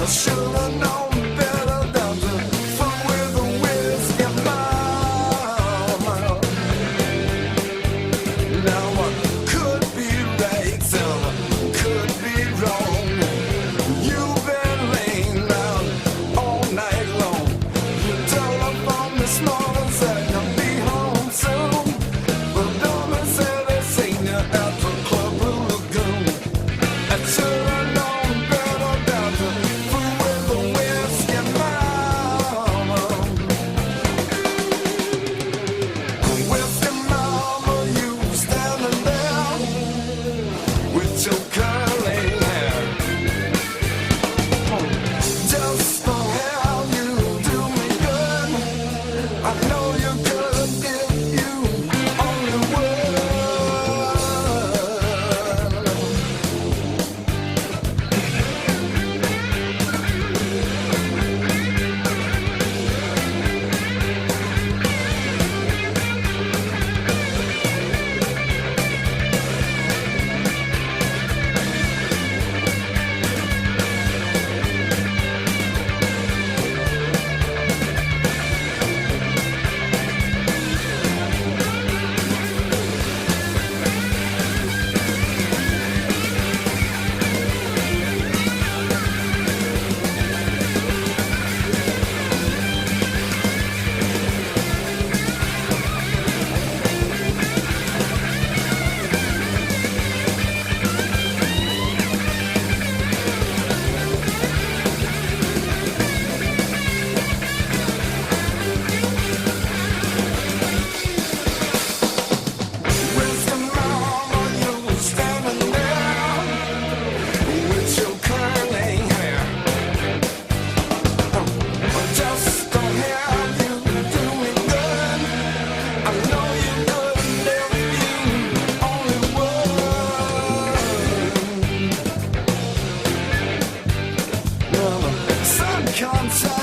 should've known better than to fool with a whiskey mama. Now I could be right and I could be wrong. You've been laying down all night long. You telephoned this morning, said you'll be home soon. But Donna said they seen you at the Club Blue Lagoon. I should've known better than to fool with a whiskey mama. Whiskey mama, you standing there with your curly hair. Just for how you do me good. I know you could if you only would. Whiskey mama, you standing there with your curly hair. Just to have you do me good. I know you could if you only would. Now the sun comes out.